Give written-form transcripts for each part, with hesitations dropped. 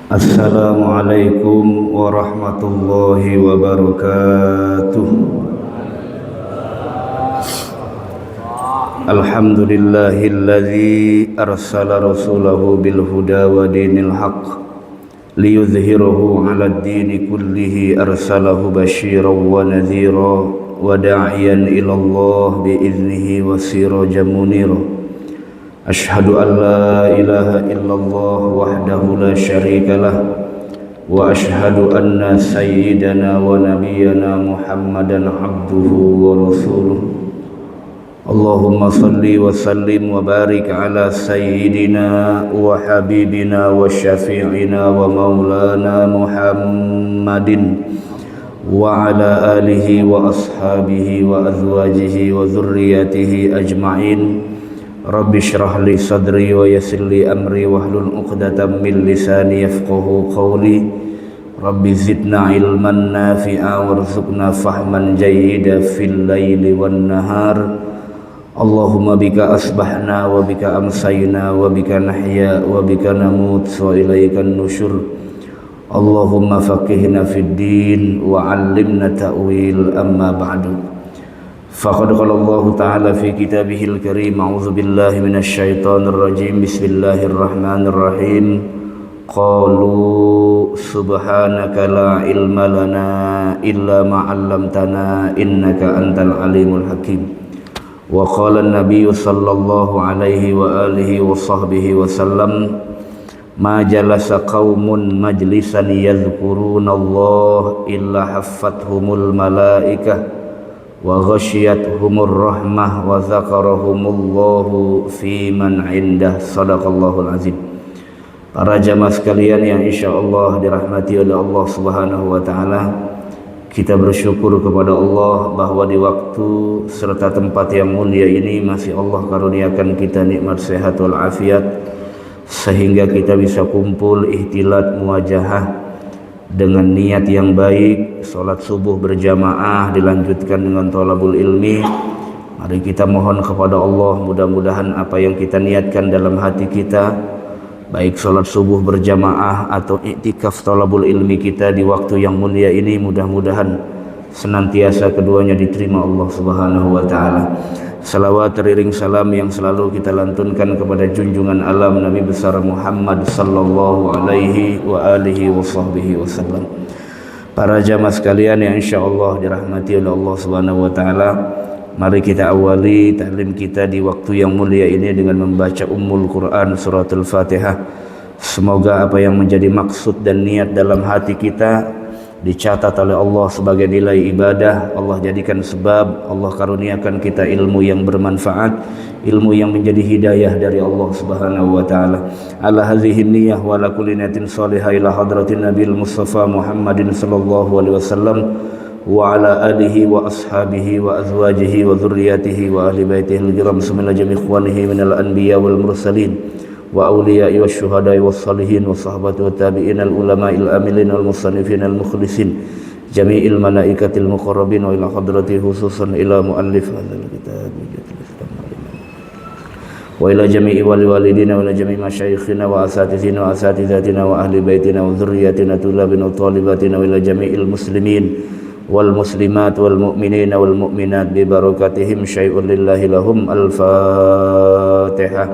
Assalamualaikum warahmatullahi wabarakatuh. Alhamdulillahilladzi arsala rasulahu bil huda wa dinil haqq liyudhhirahu 'alad dini kullihi arsalahu basyiran wa nadhira wa da'iyan ila Allah bi idnihi wa sirajan munira. Ashhadu an la ilaha illallah wahdahu la syarika lah wa ashhadu anna sayyidana wa nabiyyana Muhammadan abduhu wa rasuluh. Allahumma salli wa sallim wa barik ala sayyidina wa habibina wa syafi'ina wa maulana Muhammadin wa ala alihi wa ashabihi wa azwajihi wa dhurriyyatihi ajma'in. Rabbi syrah li sadri wa yassir li amri wahlul 'uqdatam min lisani yafqahu qawli. Rabbi zidna ilman nafi'a warzuqna fahman jayyida fil laili wan nahar. Allahumma bika asbahna wa bika amsayna wa bika nahya wa bika namut wa ilaikan nusyur. Allahumma faqihna fid din wa 'allimna ta'wil, amma ba'du. Faqad qala Allah Ta'ala fi kitabihil karim, a'udzu billahi minasy syaithanir rajim, bismillahirrahmanirrahim. Qalu subhanaka la ilma lana illa ma 'allamtana innaka antal alimul hakim. Wa qala an-nabiy sallallahu alaihi wa alihi wa sahbihi wa sallam, ma jalasa qaumun majlisan yadhkuruna Allah illa haffathumul malaikah wa ghasyiyatuhumur rahmah wa dzakarahumullahu fi man indah. Shadaqallahul azim. Para jamaah sekalian yang insyaallah dirahmati oleh Allah Subhanahu wa taala, kita bersyukur kepada Allah bahwa di waktu serta tempat yang mulia ini masih Allah karuniakan kita nikmat sehat wal afiat, sehingga kita bisa kumpul ihtilat muwajahah dengan niat yang baik. Salat subuh berjamaah dilanjutkan dengan thalabul ilmi. Mari kita mohon kepada Allah, mudah-mudahan apa yang kita niatkan dalam hati kita, baik salat subuh berjamaah atau iktikaf thalabul ilmi kita di waktu yang mulia ini, mudah-mudahan senantiasa keduanya diterima Allah Subhanahu wa taala. Salawat teriring salam yang selalu kita lantunkan kepada junjungan alam Nabi besar Muhammad sallallahu alaihi wa alihi wa sahbihi wasallam. Para jamaah sekalian yang insyaallah dirahmati oleh Allah Subhanahu wa taala, mari kita awali taklim kita di waktu yang mulia ini dengan membaca Ummul Quran suratul Fatihah. Semoga apa yang menjadi maksud dan niat dalam hati kita dicatat oleh Allah sebagai nilai ibadah. Allah jadikan sebab, Allah karuniakan kita ilmu yang bermanfaat, ilmu yang menjadi hidayah dari Allah Subhanahu wa taala. Ala hadhihi niyyah wa ala kulli niyatin salihah ila hadratin Nabil Mustafa Muhammadin sallallahu alaihi wasallam wa ala alihi wa ashabihi wa azwajihi wa dhurriyyatihi wa ahli baitihi al-kiram summa jami' ikhwanihi minal anbiya wal mursalin wa awliya'i wa syuhada'i wa salihin wa sahabati wa tabi'in al-ulama'il amilin wal musannifin al-mukhlisin jami'il malaikatil muqarrabin wa ila hadrati khususan ila muallif hadzal kitab wa ila jami'i walidina wa ila jami'i masyayikhina wa asatizina wa asatizatina wa ahli baitina wa dhurriyyatina tulabina wa talibatina wa ila jami'il muslimin wal muslimat wal mu'minina wal mu'minat bi barakatihim syai'un lillahi lahum. Al-Fatihah.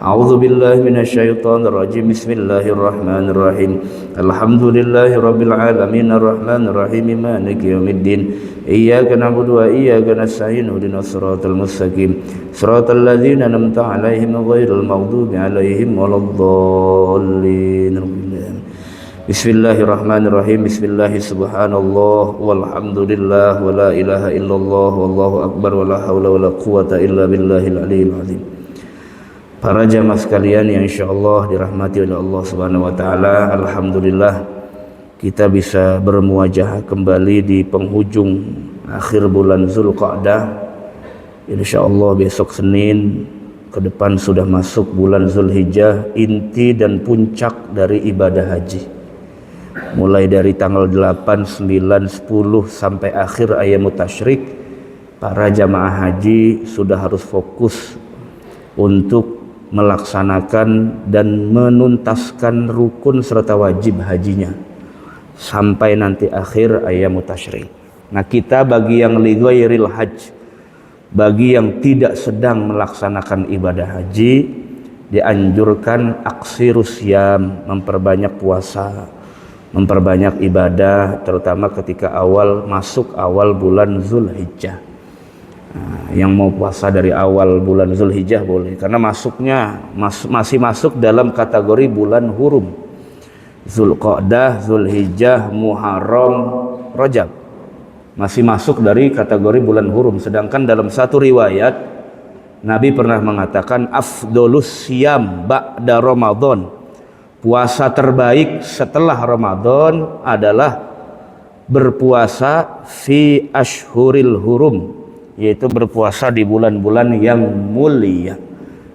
A'udzu billahi minasy syaithanir rajim. Bismillahirrahmanirrahim. Alhamdulillahi rabbil alamin arrahmanir rahim maliki yaumiddin. Iyyaka na'budu wa iyyaka nasta'in ihdinas siratal mustaqim. Siratal ladzina an'amta 'alaihim ghairil maghdubi 'alaihim waladdallin. Bismillahirrahmanirrahim. Bismillahi subhanallah walhamdulillah wa la ilaha illallah wallahu akbar wa la haula wa la quwata illa billahil aliyil azim. Para jamaah sekalian yang insyaallah dirahmati oleh Allah Subhanahu wa taala, alhamdulillah kita bisa bermuajah kembali di penghujung akhir bulan Zulqa'dah. Insyaallah besok Senin ke depan sudah masuk bulan Zulhijjah, inti dan puncak dari ibadah haji. Mulai dari tanggal 8, 9, 10 sampai akhir ayyamut tasyrik, para jamaah haji sudah harus fokus untuk melaksanakan dan menuntaskan rukun serta wajib hajinya sampai nanti akhir ayyamut tasyrik. Nah, kita bagi yang li ghairil hajj, bagi yang tidak sedang melaksanakan ibadah haji, dianjurkan aksirus syam, memperbanyak puasa, memperbanyak ibadah, terutama ketika masuk awal bulan Zulhijjah. Nah, yang mau puasa dari awal bulan Zulhijjah boleh, karena masih masuk dalam kategori bulan hurum. Zulqa'dah, Zulhijjah, Muharram, Rajab masih masuk dari kategori bulan hurum. Sedangkan dalam satu riwayat Nabi pernah mengatakan afdolus siyam ba'da Ramadan, puasa terbaik setelah Ramadan adalah berpuasa fi ashhuril hurum, yaitu berpuasa di bulan-bulan yang mulia.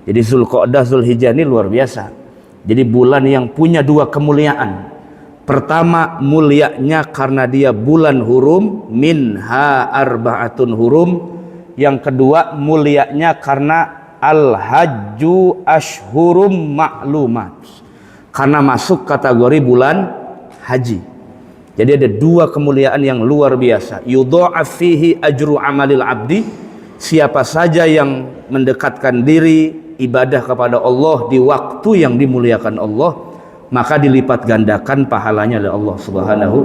Jadi Zulqa'dah, Zulhijjah ini luar biasa. Jadi bulan yang punya dua kemuliaan. Pertama, mulianya karena dia bulan hurum, minha arba'atun hurum. Yang kedua, mulianya karena al-hajju ashhurum ma'lumat, karena masuk kategori bulan haji. Jadi ada dua kemuliaan yang luar biasa. Yudha'af fihi ajru amalil abdi, siapa saja yang mendekatkan diri ibadah kepada Allah di waktu yang dimuliakan Allah, maka dilipat gandakan pahalanya oleh Allah Subhanahu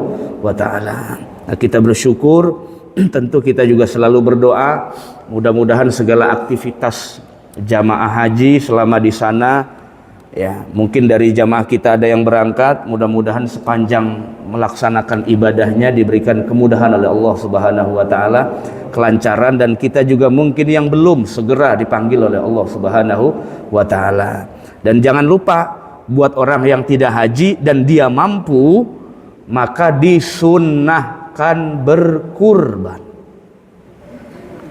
wa taala. Nah, kita bersyukur, tentu kita juga selalu berdoa mudah-mudahan segala aktivitas jamaah haji selama di sana, ya, mungkin dari jamaah kita ada yang berangkat, mudah-mudahan sepanjang melaksanakan ibadahnya diberikan kemudahan oleh Allah Subhanahu wa taala, kelancaran, dan kita juga mungkin yang belum segera dipanggil oleh Allah Subhanahu wa taala. Dan jangan lupa, buat orang yang tidak haji dan dia mampu, maka disunnahkan berkurban.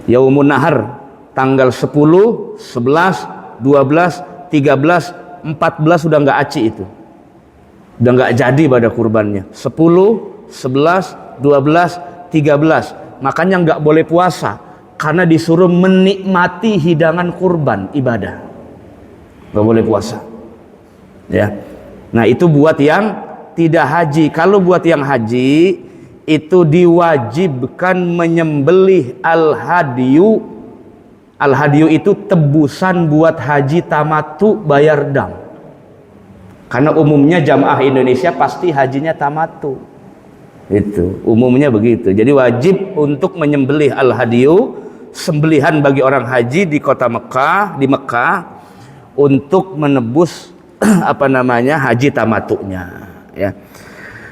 Yaumun Nahar tanggal 10, 11, 12, 13, 14 sudah nggak aci itu. Udah nggak jadi pada kurbannya. 10, 11, 12, 13. Makanya nggak boleh puasa karena disuruh menikmati hidangan kurban ibadah. Nggak boleh puasa. Ya. Nah, itu buat yang tidak haji. Kalau buat yang haji itu diwajibkan menyembelih al-hadyu. Al-hadyu itu tebusan buat haji tamattu bayar dam. Karena umumnya jamaah Indonesia pasti hajinya tamattu. Itu umumnya begitu. Jadi wajib untuk menyembelih al-hadyu, sembelihan bagi orang haji di kota Mekah, di Mekah, untuk menebus haji tamattunya, ya.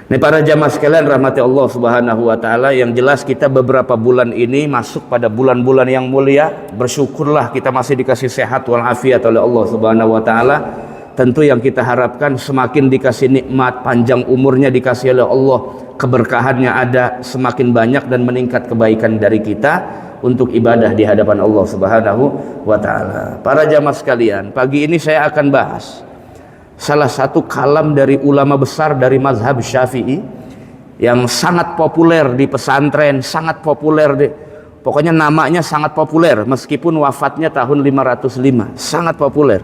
Ini para jamaah sekalian rahmati Allah Subhanahu wa taala, yang jelas kita beberapa bulan ini masuk pada bulan-bulan yang mulia. Bersyukurlah kita masih dikasih sehat walafiat oleh Allah Subhanahu wa taala. Tentu yang kita harapkan semakin dikasih nikmat, panjang umurnya dikasih oleh Allah, keberkahannya ada, semakin banyak dan meningkat kebaikan dari kita untuk ibadah di hadapan Allah Subhanahu wa taala. Para jamaah sekalian, pagi ini saya akan bahas salah satu kalam dari ulama besar dari mazhab Syafi'i yang sangat populer di pesantren, sangat populer pokoknya namanya sangat populer meskipun wafatnya tahun 505, sangat populer.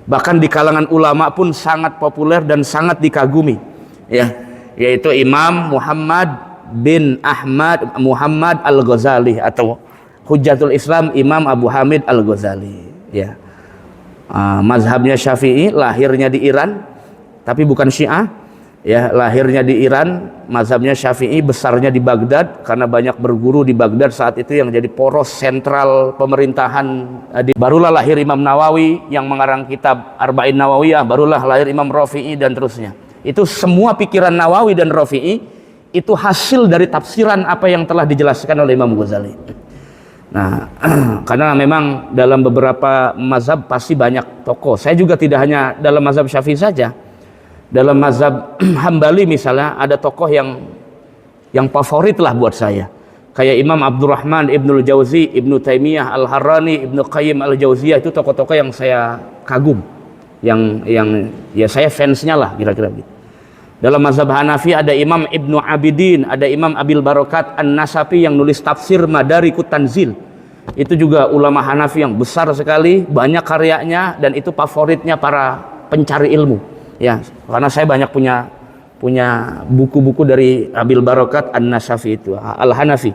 Bahkan di kalangan ulama pun sangat populer dan sangat dikagumi, ya, yaitu Imam Muhammad bin Ahmad Muhammad Al-Ghazali atau Hujjatul Islam Imam Abu Hamid Al-Ghazali, ya. Mazhabnya Syafi'i, lahirnya di Iran tapi bukan Syiah, ya, lahirnya di Iran, mazhabnya Syafi'i, besarnya di Baghdad karena banyak berguru di Baghdad saat itu yang jadi poros sentral pemerintahan. Barulah lahir Imam Nawawi yang mengarang kitab Arba'in Nawawiyah, barulah lahir Imam Rafi'i dan terusnya. Itu semua pikiran Nawawi dan Rafi'i itu hasil dari tafsiran apa yang telah dijelaskan oleh Imam Ghazali. Nah, karena memang dalam beberapa mazhab pasti banyak tokoh. Saya juga tidak hanya dalam mazhab Syafi'i saja. Dalam mazhab Hambali misalnya ada tokoh yang favorit lah buat saya. Kayak Imam Abdurrahman Ibnul Jauzi, Ibnu Taimiyah Al-Harrani, Ibnu Qayyim Al-Jauziyah, itu tokoh-tokoh yang saya kagum. Yang ya saya fansnya lah kira-kira gitu. Dalam mazhab Hanafi ada Imam Ibnu Abidin, ada Imam Abil Barokat An-Nasafi yang nulis tafsir Madarikut Tanzil. Itu juga ulama Hanafi yang besar sekali, banyak karyanya, dan itu favoritnya para pencari ilmu. Ya, karena saya banyak punya buku-buku dari Abil Barakat An-Nashafi itu, Al-Hanafi.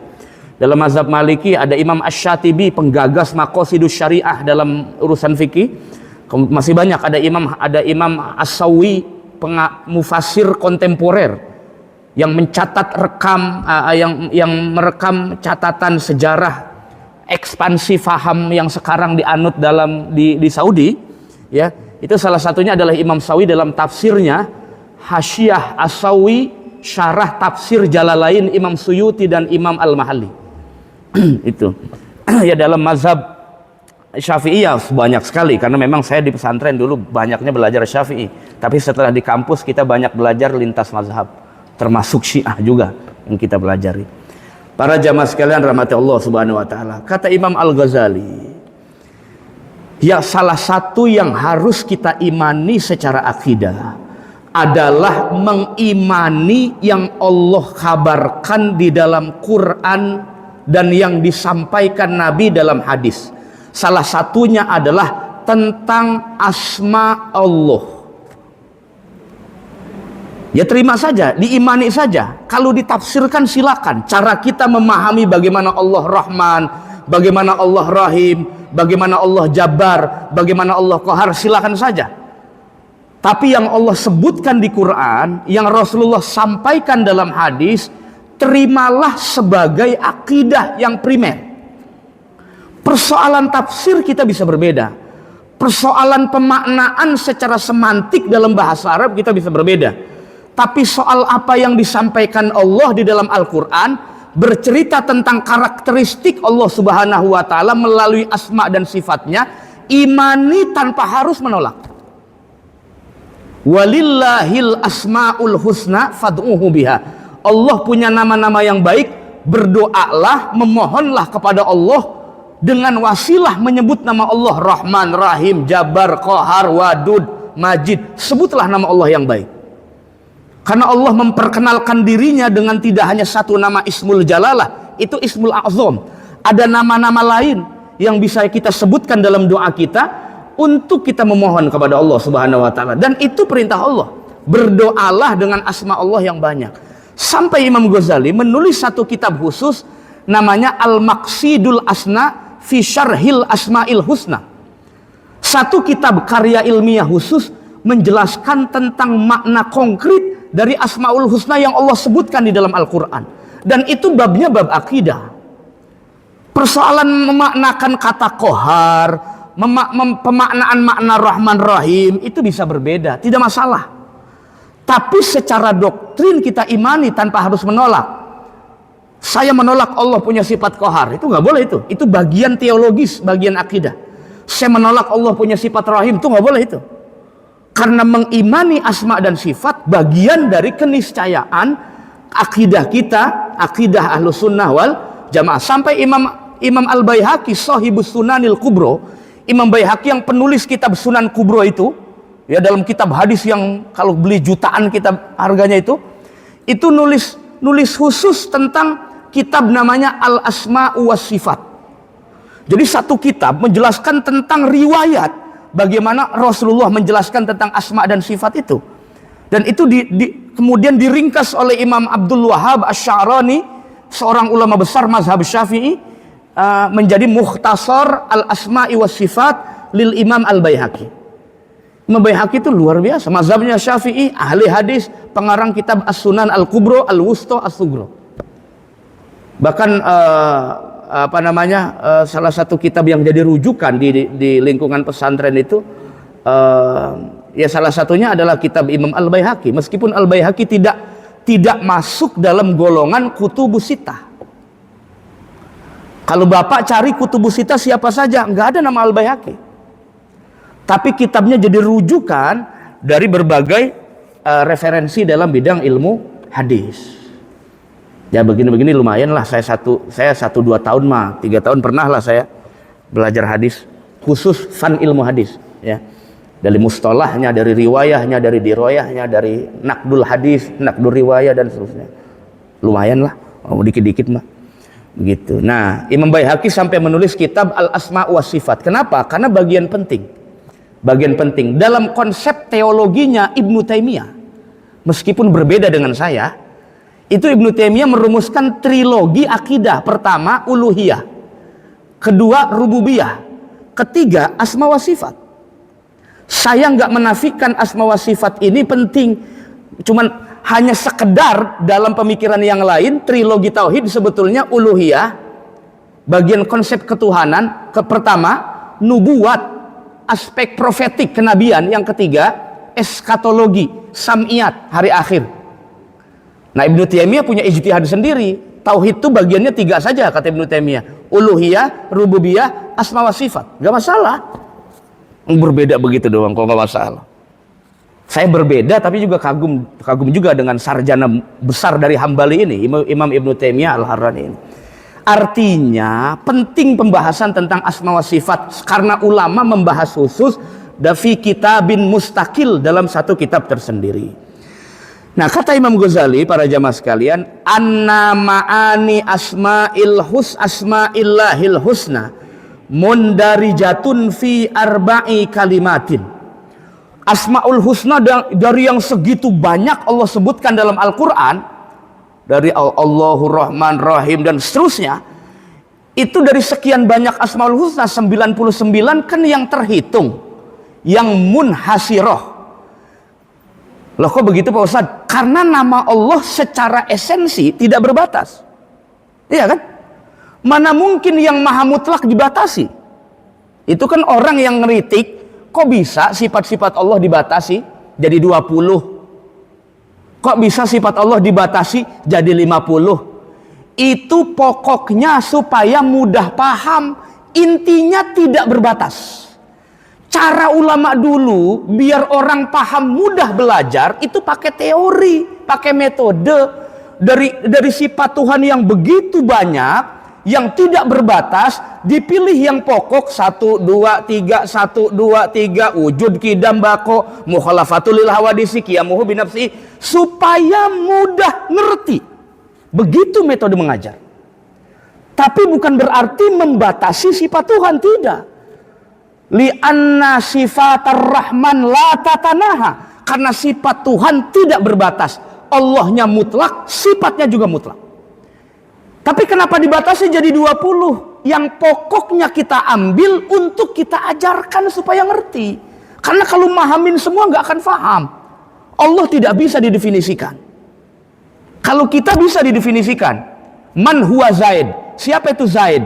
Dalam mazhab Maliki ada Imam Asy-Syatibi, penggagas Maqasidus Syariah dalam urusan fikih. Masih banyak, ada Imam As-Sawi, mufassir kontemporer yang mencatat yang merekam catatan sejarah ekspansi faham yang sekarang dianut di Saudi, ya. Itu salah satunya adalah Imam Sawi dalam tafsirnya Hasyiah As-Sawi syarah tafsir Jalalain Imam Suyuti dan Imam Al-Mahalli. Itu ya, dalam mazhab Syafi'iyah banyak sekali, karena memang saya di pesantren dulu banyaknya belajar Syafi'i, tapi setelah di kampus kita banyak belajar lintas mazhab, termasuk Syiah juga yang kita pelajari. Para jamaah sekalian rahmati Allah Subhanahu wa taala, kata Imam Al-Ghazali, ya salah satu yang harus kita imani secara akidah adalah mengimani yang Allah kabarkan di dalam Quran dan yang disampaikan Nabi dalam hadis. Salah satunya adalah tentang asma Allah. Ya terima saja, diimani saja. Kalau ditafsirkan silakan. Cara kita memahami bagaimana Allah Rahman, bagaimana Allah Rahim, bagaimana Allah Jabbar, bagaimana Allah Qahar, silakan saja. Tapi yang Allah sebutkan di Quran, yang Rasulullah sampaikan dalam hadis, terimalah sebagai akidah yang primer. Persoalan tafsir kita bisa berbeda, persoalan pemaknaan secara semantik dalam bahasa Arab kita bisa berbeda, tapi soal apa yang disampaikan Allah di dalam Al-Quran bercerita tentang karakteristik Allah Subhanahu wa ta'ala melalui asma dan sifatnya, imani tanpa harus menolak. Walillahil asma'ul husna fad'uhu biha. Allah punya nama-nama yang baik, berdoalah, memohonlah kepada Allah dengan wasilah menyebut nama Allah Rahman, Rahim, Jabbar, Qahar, Wadud, Majid. Sebutlah nama Allah yang baik. Karena Allah memperkenalkan dirinya dengan tidak hanya satu nama Ismul Jalalah, itu Ismul A'zam. Ada nama-nama lain yang bisa kita sebutkan dalam doa kita untuk kita memohon kepada Allah Subhanahu wa taala, dan itu perintah Allah. Berdoalah dengan asma Allah yang banyak. Sampai Imam Ghazali menulis satu kitab khusus namanya Al-Maqsidul Asna fi Syarhil Asma'il Husna. Satu kitab karya ilmiah khusus menjelaskan tentang makna konkret dari Asmaul Husna yang Allah sebutkan di dalam Al-Quran, dan itu babnya bab akidah. Persoalan memaknakan kata Qahar, pemaknaan makna Rahman Rahim itu bisa berbeda, tidak masalah. Tapi secara doktrin kita imani tanpa harus menolak. Saya menolak Allah punya sifat Qahar, itu nggak boleh. Itu bagian teologis, bagian akidah. Saya menolak Allah punya sifat Rahim, itu nggak boleh itu. Karena mengimani asma dan sifat bagian dari keniscayaan akidah kita, akidah Ahlus Sunnah wal Jamaah. Sampai Imam Al-Baihaqi Shahibus Sunanil Kubro, Imam Baihaqi yang penulis kitab Sunan Kubro itu, ya, dalam kitab hadis yang kalau beli jutaan kitab harganya itu nulis khusus tentang kitab namanya Al-Asma' was Sifat. Jadi satu kitab menjelaskan tentang riwayat bagaimana Rasulullah menjelaskan tentang asma dan sifat itu. Dan itu kemudian diringkas oleh Imam Abdul Wahhab Asy-Sya'rani, seorang ulama besar mazhab Syafi'i, menjadi Mukhtasar Al-Asma'i was Sifat lil Imam Al-Baihaqi. Imam Baihaqi itu luar biasa, mazhabnya Syafi'i, ahli hadis, pengarang kitab As-Sunan Al-Kubro, Al-Wusta, As-Sugro. Bahkan salah satu kitab yang jadi rujukan di lingkungan pesantren itu, ya salah satunya adalah kitab Imam Al-Baihaqi, meskipun Al-Baihaqi tidak masuk dalam golongan kutubus sittah. Kalau Bapak cari kutubus sittah siapa saja, nggak ada nama Al-Baihaqi. Tapi kitabnya jadi rujukan dari berbagai referensi dalam bidang ilmu hadis. Ya begini-begini lumayan lah, saya 1-2 tahun 3 tahun pernah lah saya belajar hadis, khusus fan ilmu hadis, ya. Dari mustalahnya, dari riwayahnya, dari diroyahnya, dari nakdul hadis, nakdul riwayah dan seterusnya. Lumayan lah, dikit-dikit mah. Begitu. Nah, Imam Baihaqi sampai menulis kitab Al-Asma wa Sifat. Kenapa? Karena bagian penting. Bagian penting dalam konsep teologinya Ibnu Taimiyah. Meskipun berbeda dengan saya, itu Ibnu Taimiyah merumuskan trilogi akidah. Pertama, uluhiyah. Kedua, rububiyah. Ketiga, asma wa sifat. Saya nggak menafikan asma wa sifat ini penting. Cuman hanya sekedar dalam pemikiran yang lain, trilogi tauhid sebetulnya uluhiyah, bagian konsep ketuhanan, pertama nubuat, aspek profetik kenabian, yang ketiga eskatologi, sam'iyat, hari akhir. Nah, Ibnu Taimiyah punya ijtihad sendiri. Tauhid itu bagiannya 3 saja kata Ibnu Taimiyah, uluhiyah, rububiyah, asma wa sifat. Gak masalah, berbeda begitu doang kok, gak masalah. Saya berbeda tapi juga kagum juga dengan sarjana besar dari Hambali ini, Imam Ibnu Taimiyah Al-Harrani ini. Artinya penting pembahasan tentang asma wa sifat karena ulama membahas khusus dafi kitabin mustaqil, dalam satu kitab tersendiri. Nah, kata Imam Ghazali, para jamaah sekalian, anna ma'ani asma'illahil husna mundarijatun fi arba'i kalimatin. Asmaul Husna dari yang segitu banyak Allah sebutkan dalam Al-Quran, dari Allahur Rahman Rahim dan seterusnya, itu dari sekian banyak Asmaul Husna 99 kan yang terhitung, yang munhasiroh. Loh kok begitu Pak Ustadz? Karena nama Allah secara esensi tidak berbatas, iya kan? Mana mungkin yang maha mutlak dibatasi? Itu kan orang yang ngeritik, kok bisa sifat-sifat Allah dibatasi jadi 20? Kok bisa sifat Allah dibatasi jadi 50? Itu pokoknya supaya mudah paham, intinya tidak berbatas. Cara ulama dulu biar orang paham, mudah belajar, itu pakai teori, pakai metode. Dari sifat Tuhan yang begitu banyak, yang tidak berbatas, dipilih yang pokok 1, 2, 3, 1, 2, 3, wujud kidam bako, mukhalafatul lil hawadisi, qiyamuhu binafsi, supaya mudah ngerti. Begitu metode mengajar. Tapi bukan berarti membatasi sifat Tuhan, tidak. Li'anna sifatar rahman la tatanaha, karena sifat Tuhan tidak berbatas. Allahnya mutlak, sifatnya juga mutlak. Tapi kenapa dibatasi jadi 20? Yang pokoknya kita ambil untuk kita ajarkan supaya ngerti. Karena kalau mahamin semua nggak akan faham. Allah tidak bisa didefinisikan. Kalau kita bisa didefinisikan, man huwa Zaid? Siapa itu Zaid?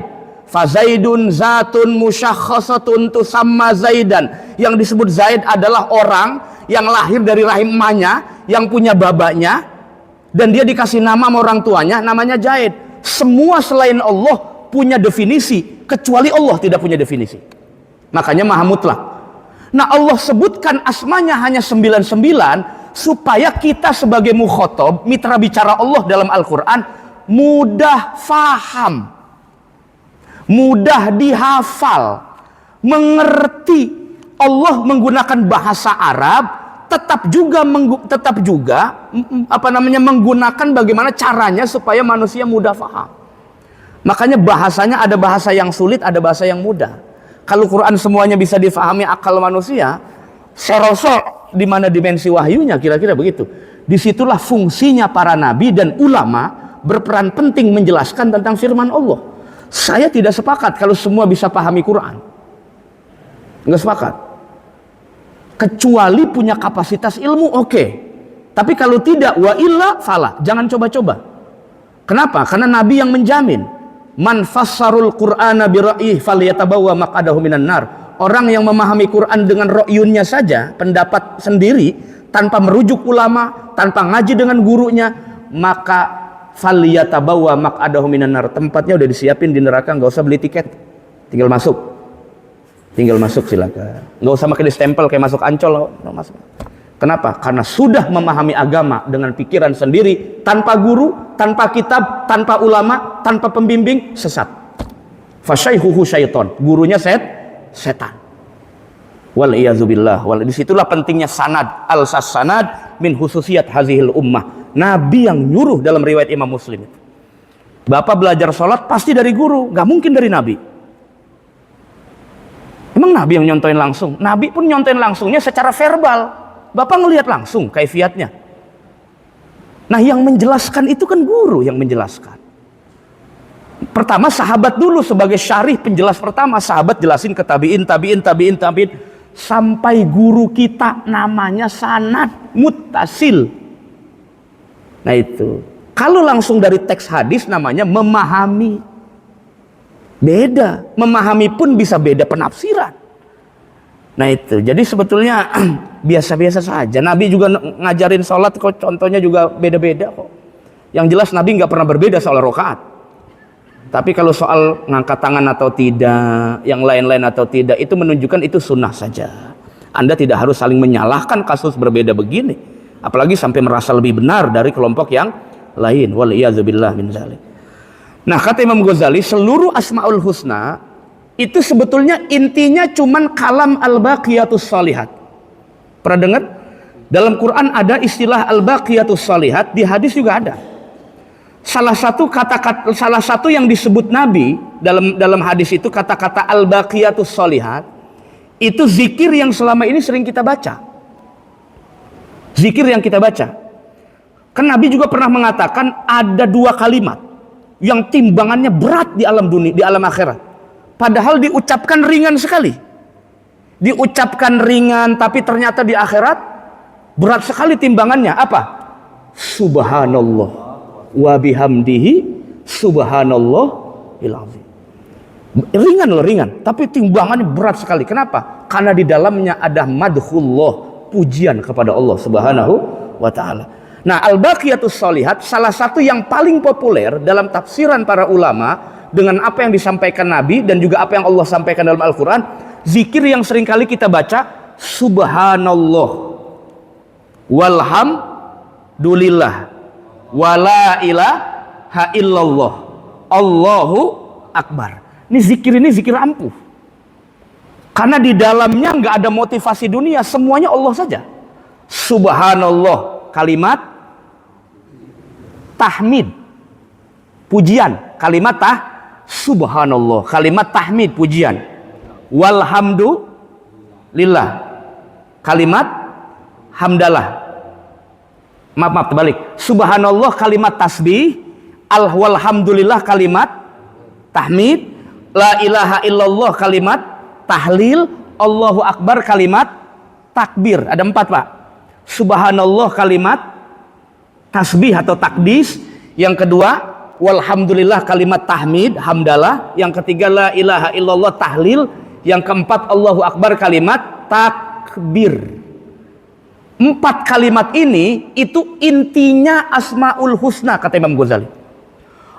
Fazaidun zatun musyakhasatun tusamma Zaidan. Yang disebut Zaid adalah orang yang lahir dari rahim emaknya, yang punya babanya, dan dia dikasih nama sama orang tuanya, namanya Zaid. Semua selain Allah punya definisi, kecuali Allah tidak punya definisi. Makanya maha mutlak. Nah, Allah sebutkan asmanya hanya 99 supaya kita sebagai mukhotob, mitra bicara Allah dalam Al-Quran, mudah faham, mudah dihafal, mengerti. Allah menggunakan bahasa Arab, tetap juga menggunakan bagaimana caranya supaya manusia mudah faham. Makanya bahasanya ada bahasa yang sulit, ada bahasa yang mudah. Kalau Quran semuanya bisa difahami akal manusia, saya rasa di mana dimensi wahyunya, kira-kira begitu. Disitulah fungsinya para nabi dan ulama berperan penting menjelaskan tentang firman Allah. Saya tidak sepakat kalau semua bisa pahami Quran, nggak sepakat. Kecuali punya kapasitas ilmu, oke. Tapi kalau tidak, wa illa fala, jangan coba-coba. Kenapa? Karena Nabi yang menjamin, man fassarul Qur'ana bi ra'yih falyatabawwa maq'adahu minan nar. Orang yang memahami Quran dengan ra'yunnya saja, pendapat sendiri, tanpa merujuk ulama, tanpa ngaji dengan gurunya, maka falyatabawwa maq'adahu minan nar. Tempatnya udah disiapin di neraka, nggak usah beli tiket, tinggal masuk. Tinggal masuk silakan. Nggak usah pakai stempel kayak masuk Ancol. Masuk. Kenapa? Karena sudah memahami agama dengan pikiran sendiri, tanpa guru, tanpa kitab, tanpa ulama, tanpa pembimbing, sesat. Fasyaihuhu syaiton. Gurunya setan. Wal iyadzubillah. Disitulah pentingnya sanad. Al-sas sanad min hususiyat hazihil ummah. Nabi yang nyuruh dalam riwayat Imam Muslim itu. Bapak belajar sholat pasti dari guru, nggak mungkin dari Nabi. Emang Nabi yang nyontoin langsung? Nabi pun nyontoin langsungnya secara verbal. Bapak ngelihat langsung kaifiatnya. Nah, yang menjelaskan itu kan guru yang menjelaskan. Pertama sahabat dulu sebagai syarih penjelas pertama, sahabat jelasin ke tabiin, sampai guru kita namanya sanad muttasil. Nah itu. Kalau langsung dari teks hadis namanya memahami. Beda. Memahami pun bisa beda penafsiran. Nah itu. Jadi sebetulnya biasa-biasa saja. Nabi juga ngajarin sholat kok, contohnya juga beda-beda kok. Yang jelas Nabi nggak pernah berbeda soal rakaat. Tapi kalau soal ngangkat tangan atau tidak, yang lain-lain atau tidak, itu menunjukkan itu sunnah saja. Anda tidak harus saling menyalahkan kasus berbeda begini. Apalagi sampai merasa lebih benar dari kelompok yang lain. Waliyadzubillah min dzalik. Nah, kata Imam Ghazali, seluruh Asmaul Husna itu sebetulnya intinya cuman kalam al-baqiyatus shalihat. Pernah dengar? Dalam Quran ada istilah al-baqiyatus shalihat, di hadis juga ada. Salah satu yang disebut Nabi dalam hadis itu kata-kata al-baqiyatus shalihat, itu zikir yang selama ini sering kita baca. Zikir yang kita baca. Kan Nabi juga pernah mengatakan ada 2 kalimat yang timbangannya berat di alam dunia, di alam akhirat. Padahal diucapkan ringan sekali. Diucapkan ringan tapi ternyata di akhirat berat sekali timbangannya. Apa? Subhanallah wa bihamdihi subhanallahil azim. Ringan loh, ringan, tapi timbangannya berat sekali. Kenapa? Karena di dalamnya ada madhullah, pujian kepada Allah Subhanahu wa taala. Nah, al-baqiyatus shalihat salah satu yang paling populer dalam tafsiran para ulama dengan apa yang disampaikan Nabi dan juga apa yang Allah sampaikan dalam Al-Qur'an, zikir yang seringkali kita baca subhanallah walhamdulillah wala ilaha illallah Allahu akbar. Ini zikir ampuh. Karena di dalamnya nggak ada motivasi dunia, semuanya Allah saja. Subhanallah kalimat tahmid, pujian, kalimat subhanallah kalimat tahmid, pujian. Walhamdulillah kalimat hamdalah. Maaf terbalik. Subhanallah kalimat tasbih, walhamdulillah kalimat tahmid, la ilaha illallah kalimat tahlil, Allahu akbar kalimat takbir. Ada 4, Pak. Subhanallah kalimat tasbih atau takdis, yang kedua walhamdulillah kalimat tahmid, hamdalah, yang ketiga la ilaha illallah tahlil, yang keempat Allahu akbar kalimat takbir. 4 kalimat ini itu intinya Asmaul Husna, kata Imam Ghazali.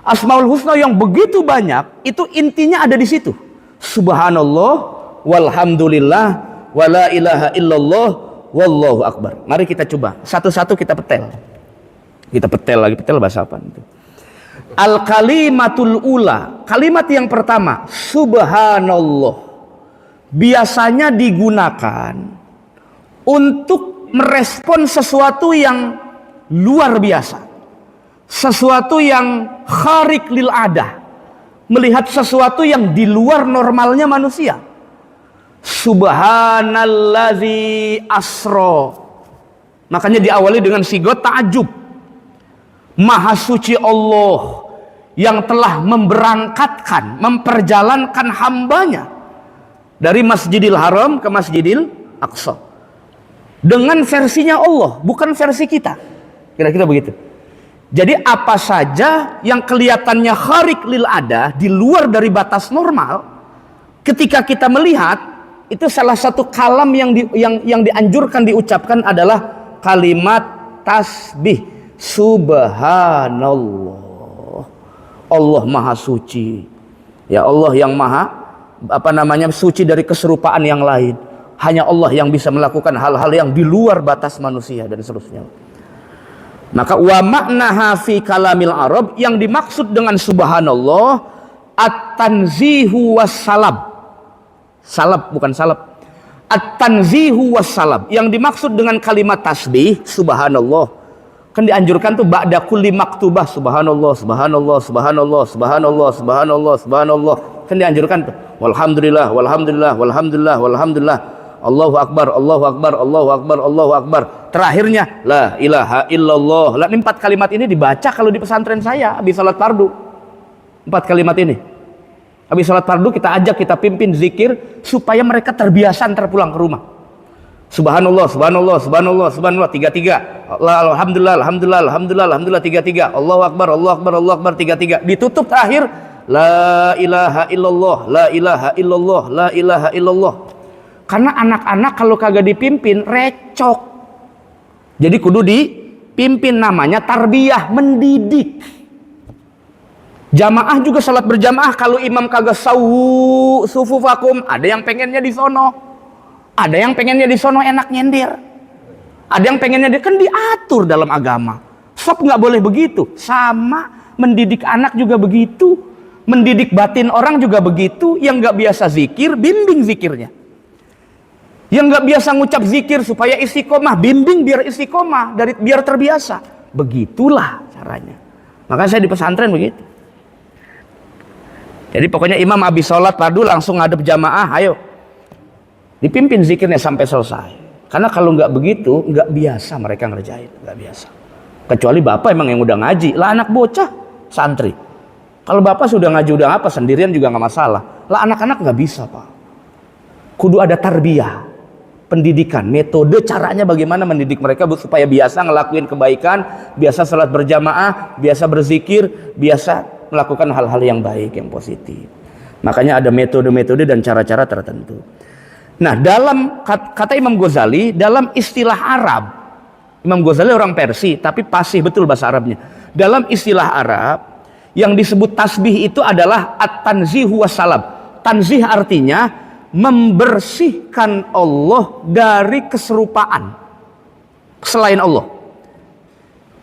Asmaul Husna yang begitu banyak itu intinya ada di situ. Subhanallah walhamdulillah wala ilaha illallah wallahu akbar. Mari kita coba satu-satu kita petel. Kita petel lagi, petel bahasa apa itu? Al kalimatul ula, kalimat yang pertama subhanallah biasanya digunakan untuk merespon sesuatu yang luar biasa, sesuatu yang kharik lil adah, melihat sesuatu yang di luar normalnya manusia. Subhanallazi asra, makanya diawali dengan sigot ta'ajub. Maha suci Allah yang telah memberangkatkan, memperjalankan hambanya dari Masjidil Haram ke Masjidil Aqsa dengan versinya Allah, bukan versi kita. Kira-kira begitu. Jadi apa saja yang kelihatannya kharik lil adah, di luar dari batas normal, ketika kita melihat, itu salah satu kalam yang dianjurkan diucapkan adalah kalimat tasbih. Subhanallah. Allah maha suci. Ya Allah yang maha suci dari keserupaan yang lain. Hanya Allah yang bisa melakukan hal-hal yang di luar batas manusia dan seterusnya. Maka wa maknaha fi kalamil Arab, yang dimaksud dengan subhanallah at-tanzihu wassalab. Salab bukan salab. At-tanzihu wassalab. Yang dimaksud dengan kalimat tasbih subhanallah, Kan dianjurkan tuh ba'da kulli maktubah, subhanallah, subhanallah, subhanallah, subhanallah, subhanallah, subhanallah. Kan dianjurkan tuh. Walhamdulillah, walhamdulillah, walhamdulillah, walhamdulillah. Allahu akbar, Allahu akbar, Allahu akbar, Allahu akbar. Terakhirnya la ilaha illallah. Lah, 4 kalimat ini dibaca kalau di pesantren saya habis salat fardu. 4 kalimat ini. Habis salat fardu kita ajak, kita pimpin zikir supaya mereka terbiasa antar pulang ke rumah. Subhanallah, subhanallah, subhanallah, subhanallah, 33. Alhamdulillah, alhamdulillah, alhamdulillah, alhamdulillah, 33. Allahu akbar, Allahu akbar, Allahu akbar, 33. Ditutup terakhir la ilaha illallah, la ilaha illallah, la ilaha illallah. Karena anak-anak kalau kagak dipimpin recok. Jadi kudu dipimpin, namanya tarbiyah, mendidik. Jamaah juga salat berjamaah, kalau imam kagak sufufakum, ada yang pengennya di sono. Ada yang pengennya di sono enak nyender. Ada yang pengennya kan diatur dalam agama. Sob nggak boleh begitu. Sama mendidik anak juga begitu. Mendidik batin orang juga begitu. Yang nggak biasa zikir, bimbing zikirnya. Yang nggak biasa ngucap zikir supaya istiqomah, bimbing biar istiqomah, biar terbiasa. Begitulah caranya. Makanya saya di pesantren begitu. Jadi pokoknya imam habis sholat fardu langsung ngadep jamaah, ayo. Dipimpin zikirnya sampai selesai. Karena kalau nggak begitu, nggak biasa mereka ngerjain, nggak biasa. Kecuali bapak emang yang udah ngaji, lah anak bocah santri. Kalau bapak sudah ngaji udah apa sendirian juga nggak masalah. Lah anak-anak nggak bisa pak. Kudu ada tarbiyah, pendidikan, metode caranya bagaimana mendidik mereka supaya biasa ngelakuin kebaikan, biasa salat berjamaah, biasa berzikir, biasa melakukan hal-hal yang baik, yang positif. Makanya ada metode-metode dan cara-cara tertentu. Nah, dalam kata Imam Ghazali, dalam istilah Arab, Imam Ghazali orang Persia, tapi fasih betul bahasa Arabnya. Dalam istilah Arab, yang disebut tasbih itu adalah at-tanzihu wassalab. Tanzih artinya membersihkan Allah dari keserupaan selain Allah.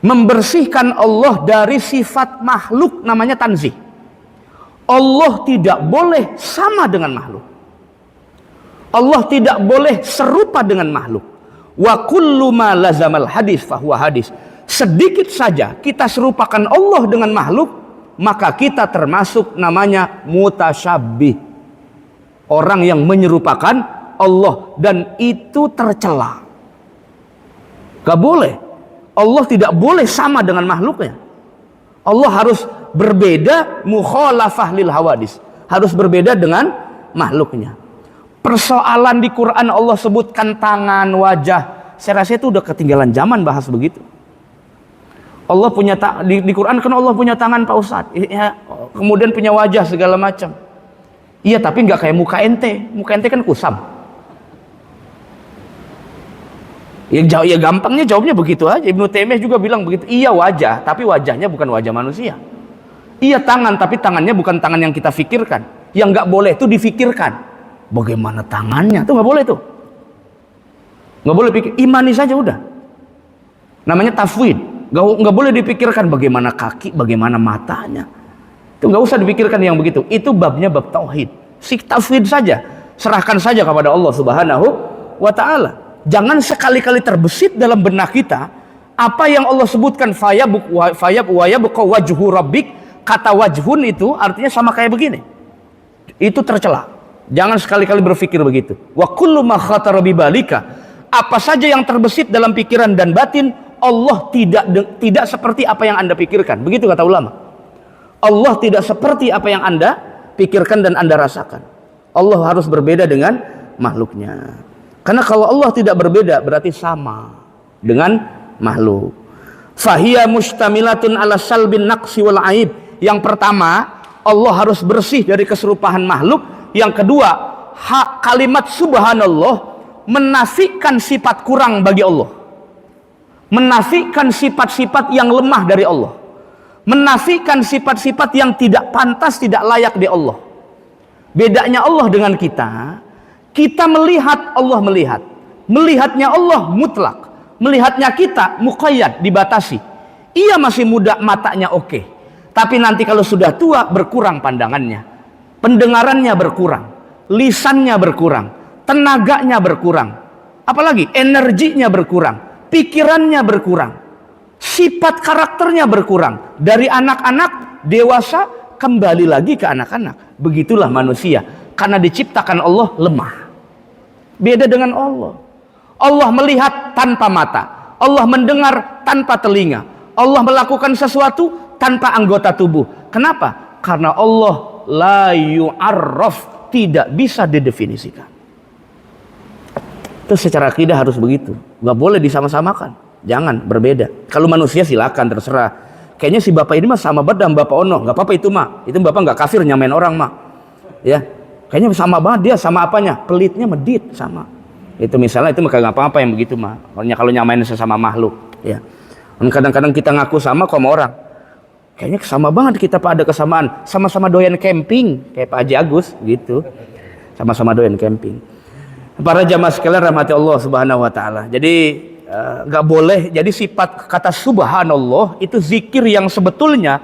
Membersihkan Allah dari sifat makhluk, namanya tanzih. Allah tidak boleh sama dengan makhluk. Allah tidak boleh serupa dengan makhluk. Wa kullu ma lazamal hadis fahuwa hadis. Sedikit saja kita serupakan Allah dengan makhluk, maka kita termasuk namanya mutasyabbih. Orang yang menyerupakan Allah, dan itu tercela. Gak boleh. Allah tidak boleh sama dengan makhluknya. Allah harus berbeda, mukhalafah lil hawadis. Harus berbeda dengan makhluknya. Persoalan di Quran Allah sebutkan tangan, wajah. Saya rasa itu udah ketinggalan zaman bahas begitu. Allah punya di Quran kan Allah punya tangan Pak Ustadz. Ya, kemudian punya wajah segala macam. Iya, tapi nggak kayak muka ente. Muka ente kan kusam. Ya gampangnya jawabnya begitu aja. Ibnu Taimiyah juga bilang begitu. Iya wajah, tapi wajahnya bukan wajah manusia. Iya tangan, tapi tangannya bukan tangan yang kita pikirkan. Yang nggak boleh itu difikirkan. Bagaimana tangannya? Itu nggak boleh tuh. Nggak boleh pikir. Imani saja udah. Namanya tafwid. Nggak boleh dipikirkan bagaimana kaki, bagaimana matanya. Itu nggak usah dipikirkan yang begitu. Itu babnya bab tauhid. Si tafwid saja. Serahkan saja kepada Allah Subhanahu wa Ta'ala. Jangan sekali-kali terbesit dalam benak kita apa yang Allah sebutkan fayabqa wajhu rabbik. Kata wajhun itu artinya sama kayak begini. Itu tercela. Jangan sekali-kali berpikir begitu. Wa kullu ma khatara bibalika. Apa saja yang terbesit dalam pikiran dan batin, Allah tidak seperti apa yang Anda pikirkan. Begitu kata ulama. Allah tidak seperti apa yang Anda pikirkan dan Anda rasakan. Allah harus berbeda dengan makhluknya. Karena kalau Allah tidak berbeda berarti sama dengan makhluk. Fahiya mustamilatun ala salbin naqsi wal aib. Yang pertama, Allah harus bersih dari keserupaan makhluk. Yang kedua, kalimat subhanallah menafikan sifat kurang bagi Allah. Menafikan sifat-sifat yang lemah dari Allah. Menafikan sifat-sifat yang tidak pantas, tidak layak di Allah. Bedanya Allah dengan kita melihat, Allah melihat. Melihatnya Allah mutlak. Melihatnya kita muqayyad, dibatasi. Ia masih muda, matanya oke. Tapi nanti kalau sudah tua, berkurang pandangannya. Pendengarannya berkurang, lisannya berkurang, tenaganya berkurang, apalagi energinya berkurang, pikirannya berkurang, sifat karakternya berkurang. Dari anak-anak, dewasa, kembali lagi ke anak-anak. Begitulah manusia. Karena diciptakan Allah lemah. Beda dengan Allah. Allah melihat tanpa mata. Allah mendengar tanpa telinga. Allah melakukan sesuatu tanpa anggota tubuh. Kenapa? Karena Allah la yu'arraf, tidak bisa didefinisikan. Itu secara akidah harus begitu. Nggak boleh disama-samakan. Jangan, berbeda. Kalau manusia silakan, terserah. Kayaknya si bapak ini mah sama banget sama bapak Ono. Nggak apa-apa itu mah. Itu bapak nggak kafir nyamain orang mah. Ya, kayaknya sama banget dia, sama apanya? Pelitnya medit sama. Itu misalnya itu mah nggak apa-apa yang begitu mah. Kalau nyamain sesama makhluk. Ya. Kadang-kadang kita ngaku sama kok sama orang. Kayaknya sama banget kita Pak, ada kesamaan. Sama-sama doyan camping kayak Pak Haji Agus gitu. Sama-sama doyan camping. Para jamaah sekalian rahmati Allah Subhanahu wa taala. Jadi nggak boleh, jadi sifat kata subhanallah itu zikir yang sebetulnya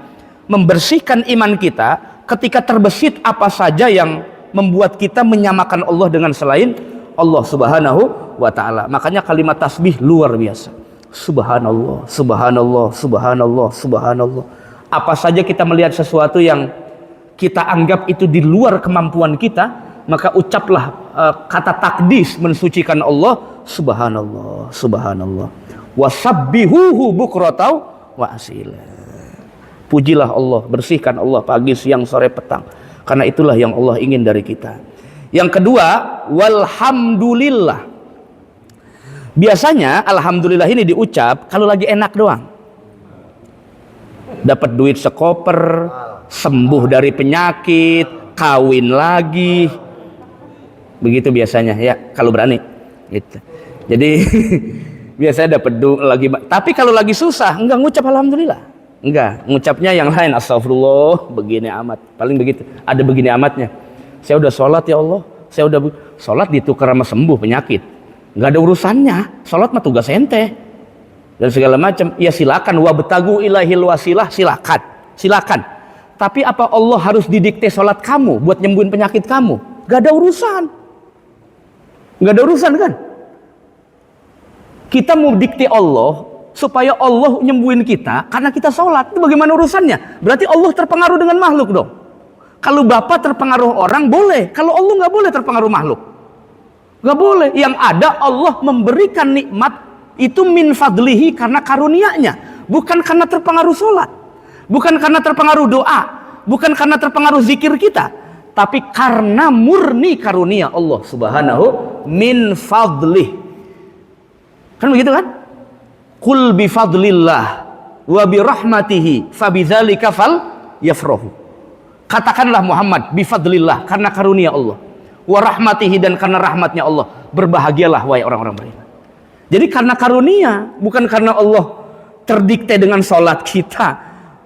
membersihkan iman kita ketika terbesit apa saja yang membuat kita menyamakan Allah dengan selain Allah Subhanahu wa taala. Makanya kalimat tasbih luar biasa. Subhanallah, subhanallah, subhanallah, subhanallah. Apa saja kita melihat sesuatu yang kita anggap itu di luar kemampuan kita, maka ucaplah kata takdis mensucikan Allah. Subhanallah, subhanallah. Wasabbihuhu bukratan wa asila. Pujilah Allah, bersihkan Allah pagi, siang, sore, petang. Karena itulah yang Allah ingin dari kita. Yang kedua, walhamdulillah. Biasanya alhamdulillah ini diucap kalau lagi enak doang. Dapat duit sekoper, sembuh dari penyakit, kawin lagi. Begitu biasanya ya, kalau berani gitu. Jadi biasanya dapat lagi, tapi kalau lagi susah enggak ngucap alhamdulillah. Enggak, ngucapnya yang lain, astagfirullah, begini amat. Paling begitu. Ada begini amatnya. Saya udah sholat ya Allah, saya udah sholat ditukar sama sembuh penyakit. Enggak ada urusannya. Sholat mah tugas ente. Dan segala macam. Ya silakan, wabtagu ilahil wasilah, silakan. Silakan. Tapi apa Allah harus didikte sholat kamu buat nyembuhin penyakit kamu? Enggak ada urusan. Enggak ada urusan kan? Kita mau dikte Allah supaya Allah nyembuhin kita karena kita sholat. Itu bagaimana urusannya? Berarti Allah terpengaruh dengan makhluk dong. Kalau bapak terpengaruh orang boleh, kalau Allah nggak boleh terpengaruh makhluk, nggak boleh. Yang ada Allah memberikan nikmat itu min fadlihi, karena karunianya, bukan karena terpengaruh sholat, bukan karena terpengaruh doa, bukan karena terpengaruh zikir kita, tapi karena murni karunia Allah Subhanahu min fadlih. Kan begitu kan? Qul bi fadlillah wa bi rahmatihi fabidzalika fal yafrahu. Katakanlah Muhammad, bi fadlillah, karena karunia Allah, wa rahmatihi, dan karena rahmatnya Allah, berbahagialah wahai orang-orang beriman. Jadi karena karunia, bukan karena Allah terdikte dengan sholat kita,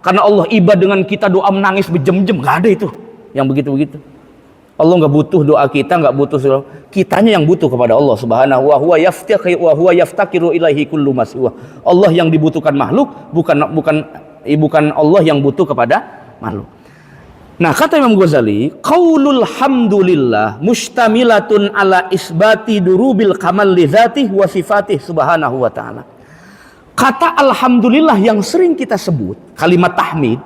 karena Allah ibadah dengan kita doa menangis berjam-jam, nggak ada itu yang begitu-begitu. Allah nggak butuh doa kita, nggak butuh doa. Kitanya yang butuh kepada Allah Subhanahu wa huwa yaftakiru ilaihi kullu maswa. Allah yang dibutuhkan makhluk, bukan Allah yang butuh kepada makhluk. Nah, kata Imam Ghazali, qaulul hamdulillah mustamilatun ala isbati durubil kamal li dzatihi wa sifatih subhanahu wa ta'ala. Kata alhamdulillah yang sering kita sebut, kalimat tahmid,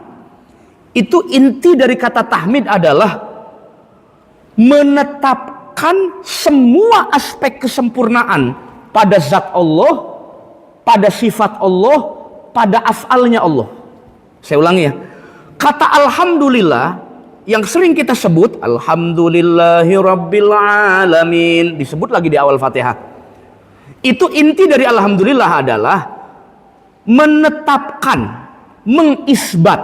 itu inti dari kata tahmid adalah menetapkan semua aspek kesempurnaan pada zat Allah, pada sifat Allah, pada af'alnya Allah. Saya ulangi ya. Kata alhamdulillah yang sering kita sebut, alhamdulillahi rabbil alamin, disebut lagi di awal Fatihah. Itu inti dari alhamdulillah adalah menetapkan, mengisbat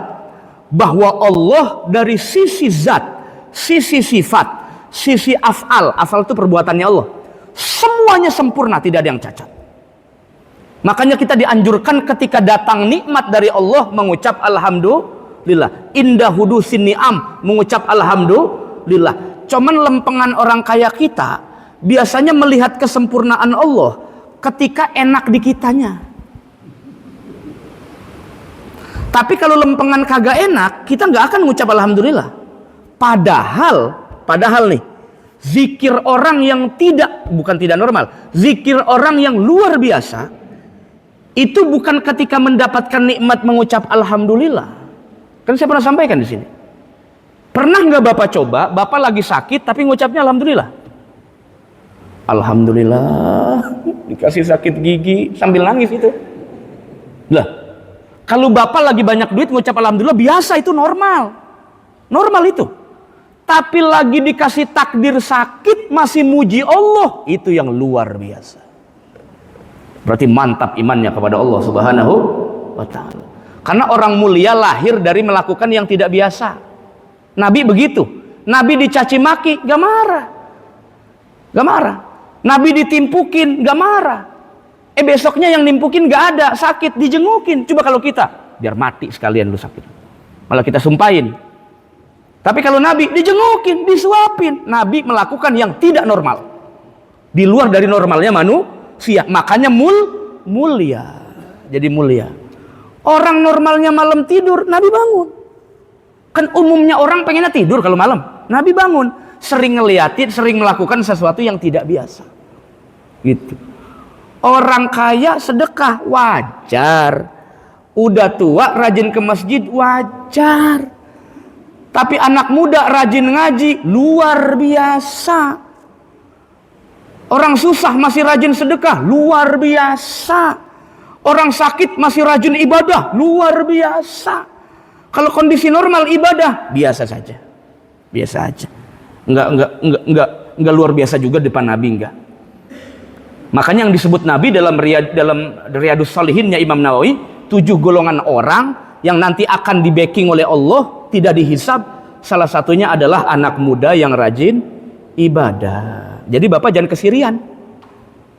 bahwa Allah dari sisi zat, sisi sifat, sisi af'al, af'al itu perbuatannya Allah, semuanya sempurna, tidak ada yang cacat. Makanya kita dianjurkan ketika datang nikmat dari Allah mengucap alhamdulillah. Indah hudusin ni'am, mengucap alhamdulillah. Cuman lempengan orang kaya kita biasanya melihat kesempurnaan Allah ketika enak di kitanya. Tapi kalau lempengan kagak enak, kita nggak akan mengucap alhamdulillah. Padahal nih, zikir orang yang bukan tidak normal, zikir orang yang luar biasa, Itu bukan ketika mendapatkan nikmat mengucap alhamdulillah. Kan saya pernah sampaikan di sini. Pernah nggak Bapak coba, Bapak lagi sakit tapi ngucapnya alhamdulillah? Alhamdulillah, dikasih sakit gigi sambil nangis itu. Lah, kalau Bapak lagi banyak duit ngucap alhamdulillah biasa, itu normal. Normal itu. Tapi lagi dikasih takdir sakit masih muji Allah, itu yang luar biasa. Berarti mantap imannya kepada Allah Subhanahu wa ta'ala. Karena orang mulia lahir dari melakukan yang tidak biasa. Nabi begitu. Nabi dicaci maki, gak marah. Gak marah. Nabi ditimpukin, gak marah. Besoknya yang nimpukin gak ada, sakit, dijengukin. Coba kalau kita, biar mati sekalian lu sakit. Malah kita sumpahin. Tapi kalau Nabi dijengukin, disuapin. Nabi melakukan yang tidak normal. Di luar dari normalnya manusia. Makanya mulia. Jadi mulia. Orang normalnya malam tidur, Nabi bangun. Kan umumnya orang pengennya tidur kalau malam. Nabi bangun. Sering ngeliatin, sering melakukan sesuatu yang tidak biasa. Gitu. Orang kaya sedekah, wajar. Udah tua rajin ke masjid, wajar. Tapi anak muda rajin ngaji, luar biasa. Orang susah masih rajin sedekah, luar biasa. Orang sakit masih rajin ibadah, luar biasa. Kalau kondisi normal ibadah, biasa saja. Biasa aja. Enggak luar biasa juga depan Nabi, enggak. Makanya yang disebut Nabi dalam Riyadus Shalihinnya Imam Nawawi, 7 golongan orang yang nanti akan di-backing oleh Allah, tidak dihisab. Salah satunya adalah anak muda yang rajin ibadah. Jadi Bapak jangan kesirian.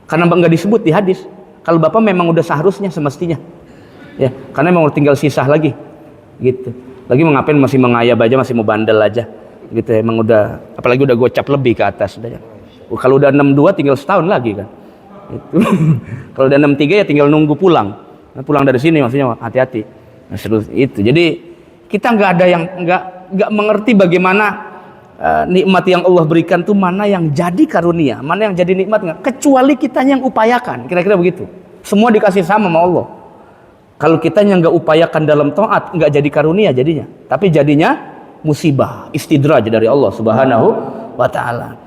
Karena enggak disebut di hadis. Kalau Bapak memang udah seharusnya semestinya. Ya, karena memang tinggal sisa lagi. Gitu. Lagi mau ngapain, masih mengayab aja, masih mau bandel aja. Gitu, emang udah, apalagi udah gocap lebih ke atas udah. Kalau udah 62 tinggal setahun lagi kan. Itu. Kalau udah 63 ya tinggal nunggu pulang. Nah, pulang dari sini maksudnya hati-hati. Nah, itu. Jadi kita nggak ada yang nggak mengerti bagaimana nikmat yang Allah berikan tuh mana yang jadi karunia, mana yang jadi nikmat nggak. Kecuali kita yang upayakan, kira-kira begitu. Semua dikasih sama Allah. Kalau kita yang nggak upayakan dalam taat, nggak jadi karunia jadinya. Tapi jadinya musibah, istidraj dari Allah Subhanahu wa ta'ala.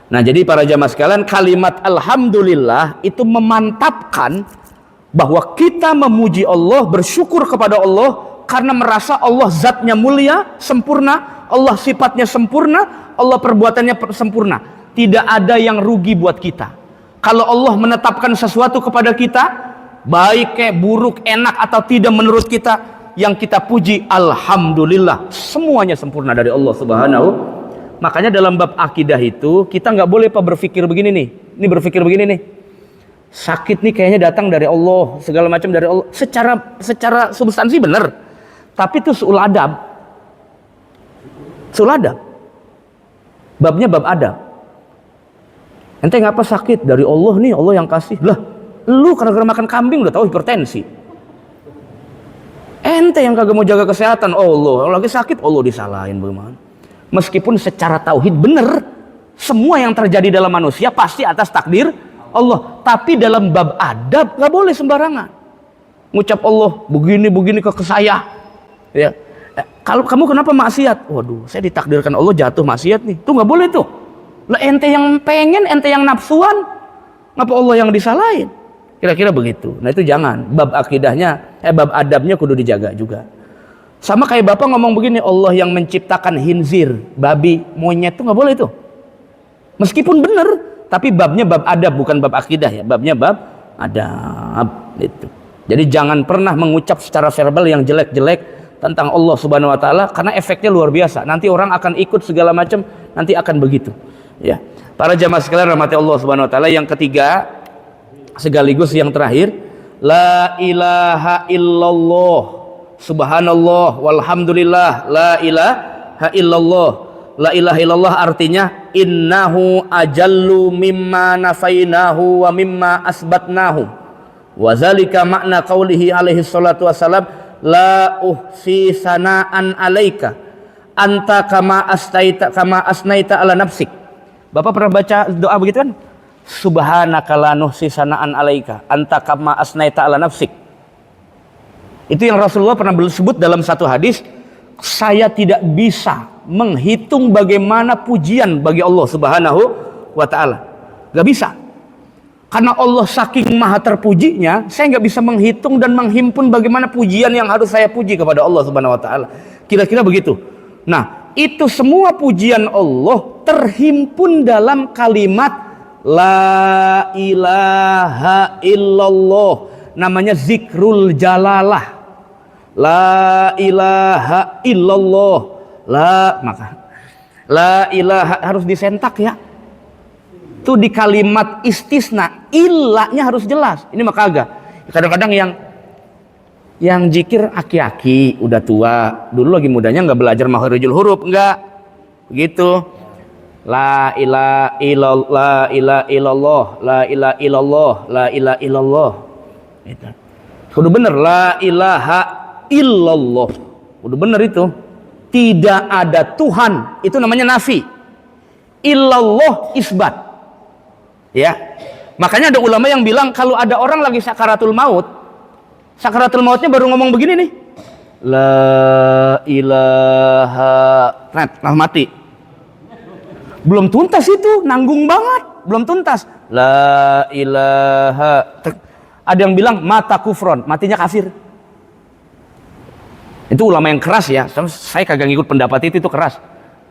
Nah, jadi para jamaah sekalian, kalimat alhamdulillah itu memantapkan bahwa kita memuji Allah, bersyukur kepada Allah karena merasa Allah zatnya mulia, sempurna, Allah sifatnya sempurna, Allah perbuatannya sempurna. Tidak ada yang rugi buat kita. Kalau Allah menetapkan sesuatu kepada kita, baik kayak buruk, enak atau tidak menurut kita, yang kita puji alhamdulillah, semuanya sempurna dari Allah Subhanahu. Makanya dalam bab akidah itu kita nggak boleh berpikir begini nih. Ini berpikir begini nih. Sakit nih kayaknya datang dari Allah, segala macam dari Allah. Secara substansi benar. Tapi itu suul adab. Suul adab. Babnya bab adab. Ente ngapa sakit? Dari Allah nih, Allah yang kasih. Lah, lu karena makan kambing udah tahu hipertensi. Ente yang kagak mau jaga kesehatan, Allah lagi sakit, Allah disalahin bagaimana? Meskipun secara tauhid benar, semua yang terjadi dalam manusia pasti atas takdir Allah. Tapi dalam bab adab nggak boleh sembarangan. Ngucap Allah begini ke saya. Ya. Kalau kamu kenapa maksiat? Waduh, saya ditakdirkan Allah jatuh maksiat nih. Tuh nggak boleh tuh. Lah ente yang pengen, ente yang nafsuan, ngapa Allah yang disalahin? Kira-kira begitu. Nah itu jangan. Bab akidahnya, bab adabnya kudu dijaga juga. Sama kayak Bapak ngomong begini, Allah yang menciptakan khinzir, babi, monyet, itu nggak boleh tuh. Meskipun benar, tapi babnya bab adab, bukan bab akidah ya. Babnya bab adab itu. Jadi jangan pernah mengucap secara verbal yang jelek-jelek tentang Allah Subhanahu wa taala, karena efeknya luar biasa. Nanti orang akan ikut segala macam, nanti akan begitu. Ya. Para jamaah sekalian rahmati Allah Subhanahu wa taala, yang ketiga sekaligus yang terakhir, la ilaha illallah. Subhanallah walhamdulillah la ilaha illallah. La ilaha illallah artinya innahu ajallu mimma nafainahu wa mimma asbatnahu. Wa zalika makna qaulihi alaihi salatu wassalam, la uhsi sanaan alaika anta kama asnaita ala nafsik. Bapak pernah baca doa begitu kan? subhanaka la nuhsi sana'an alaika anta kama asnaita ala nafsik. Itu yang Rasulullah pernah sebut dalam satu hadis, saya tidak bisa menghitung bagaimana pujian bagi Allah Subhanahu wa ta'ala. Gak bisa. Karena Allah saking maha terpujinya, saya nggak bisa menghitung dan menghimpun bagaimana pujian yang harus saya puji kepada Allah Subhanahu wa ta'ala. Kira-kira begitu. Nah, itu semua pujian Allah terhimpun dalam kalimat la ilaha illallah. Namanya zikrul jalalah. La ilaha illallah. La ilaha harus disentak ya. Itu di kalimat istisna, illanya harus jelas. Ini maka agak kadang-kadang yang zikir aki-aki udah tua, dulu lagi mudanya nggak belajar makharijul huruf, enggak begitu. La ilaha illallah, la ilaha illallah, la ilaha illallah. Itu udah bener, la ilaha illallah, udah bener itu. Tidak ada Tuhan, itu namanya nafi. Illallah isbat. Ya, makanya ada ulama yang bilang kalau ada orang lagi sakaratul mautnya baru ngomong begini nih, la ilaha, mati, belum tuntas itu, nanggung banget, belum tuntas, la ilaha. Ada yang bilang mata kufron, matinya kafir. Itu ulama yang keras ya, saya kagak ngikut pendapat itu keras.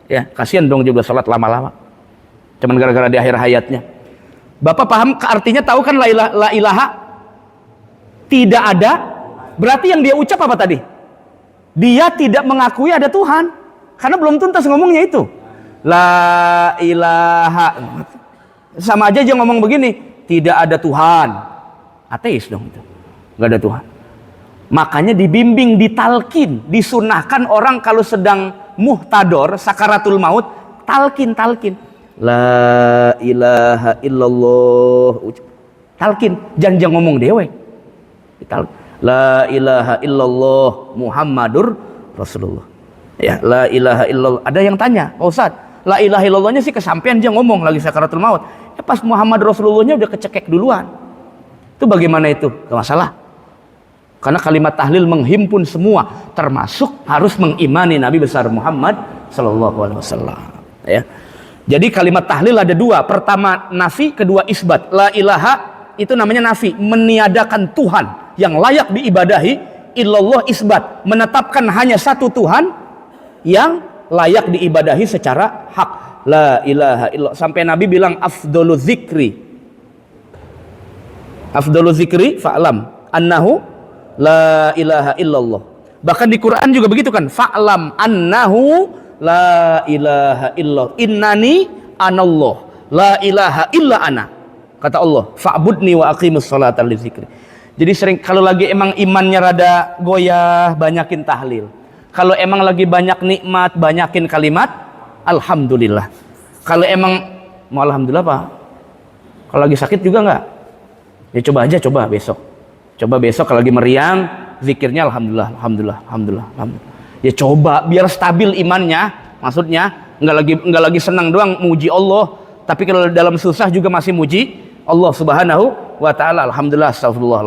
Ya, kasihan dong juga sholat lama-lama, cuman gara-gara di akhir hayatnya. Bapak paham artinya, tahu kan la ilaha? Tidak ada. Berarti yang dia ucap apa tadi? Dia tidak mengakui ada Tuhan. Karena belum tuntas ngomongnya itu. La ilaha. Sama aja dia ngomong begini, tidak ada Tuhan. Ateis dong itu. Nggak ada Tuhan. Makanya dibimbing, ditalkin, disunahkan orang kalau sedang muhtador, sakaratul maut, talkin. La ilaha illallah, talkin, jangan ngomong dewe. La ilaha illallah Muhammadur Rasulullah. Ya, la ilaha illallah. Ada yang tanya, Pak Ustadz, la ilaha illallahnya sih kesampean dia ngomong lagi sakaratul maut. Ya pas Muhammad Rasulullahnya udah kecekek duluan. Itu bagaimana itu? Gak masalah. Karena kalimat tahlil menghimpun semua, termasuk harus mengimani Nabi besar Muhammad sallallahu alaihi wasallam. Ya. Jadi kalimat tahlil ada dua, pertama nafi, kedua isbat. La ilaha itu namanya nafi, meniadakan Tuhan yang layak diibadahi. Illallah isbat, menetapkan hanya satu Tuhan yang layak diibadahi secara hak. La ilaha illallah, sampai Nabi bilang afdolu zikri fa'lam annahu la ilaha illallah. Bahkan di Quran juga begitu kan, fa'lam annahu la ilaha illallah innani anallah la ilaha illa ana, kata Allah, fa'budni wa aqimus sholata li dzikri. Jadi sering kalau lagi emang imannya rada goyah, banyakin tahlil. Kalau emang lagi banyak nikmat, banyakin kalimat alhamdulillah. Kalau emang mau alhamdulillah Pak, kalau lagi sakit juga enggak, ya coba besok kalau lagi meriang zikirnya alhamdulillah. Ya coba biar stabil imannya, maksudnya nggak lagi senang doang muji Allah, tapi kalau dalam susah juga masih muji Allah Subhanahu wa ta'ala. Alhamdulillah, astagfirullah,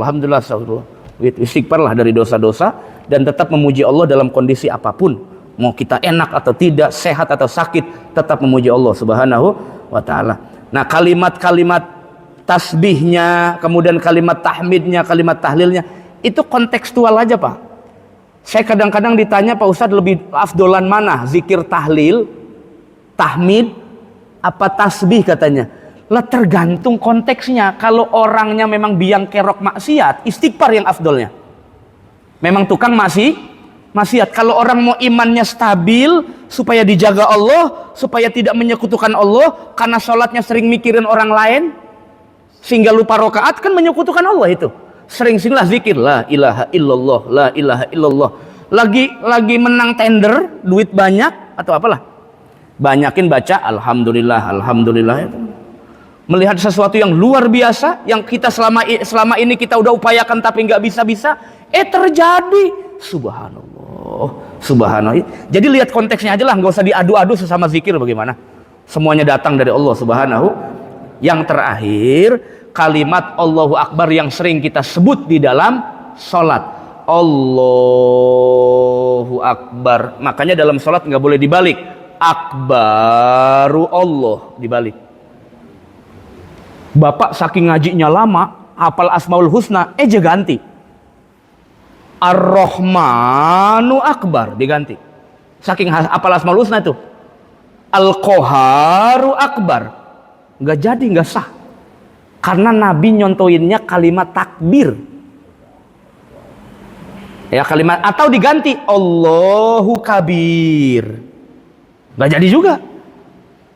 istighfarlah dari dosa-dosa, dan tetap memuji Allah dalam kondisi apapun, mau kita enak atau tidak, sehat atau sakit, tetap memuji Allah Subhanahu wa ta'ala. Nah, kalimat-kalimat tasbihnya, kemudian kalimat tahmidnya, kalimat tahlilnya, itu kontekstual aja Pak. Saya kadang-kadang ditanya, Pak Ustadz, lebih afdolan mana? Zikir tahlil, tahmid, apa tasbih katanya? Lah tergantung konteksnya. Kalau orangnya memang biang kerok maksiat, istighfar yang afdolnya. Memang tukang maksiat. Kalau orang mau imannya stabil, supaya dijaga Allah, supaya tidak menyekutukan Allah, karena sholatnya sering mikirin orang lain, sehingga lupa rokaat, kan menyekutukan Allah itu. Sering-seringlah zikir la ilaha illallah, la ilaha illallah. Lagi menang tender, duit banyak atau apalah, banyakin baca alhamdulillah. Melihat sesuatu yang luar biasa yang kita selama ini kita udah upayakan tapi nggak bisa, terjadi. Subhanallah. Jadi lihat konteksnya aja lah, nggak usah diadu-adu sesama zikir bagaimana. Semuanya datang dari Allah Subhanahu Yang terakhir, kalimat Allahu Akbar yang sering kita sebut di dalam sholat. Allahu Akbar. Makanya dalam sholat nggak boleh dibalik. Akbaru Allah dibalik. Bapak saking ngajinya lama, hafal Asmaul Husna, ganti. Ar-Rahmanu Akbar diganti. Saking hafal Asmaul Husna itu. Al-Qaharu Akbar. Nggak jadi, nggak sah. Karena Nabi nyontoinnya kalimat takbir. Ya, kalimat atau diganti Allahu Kabir. Nggak jadi juga.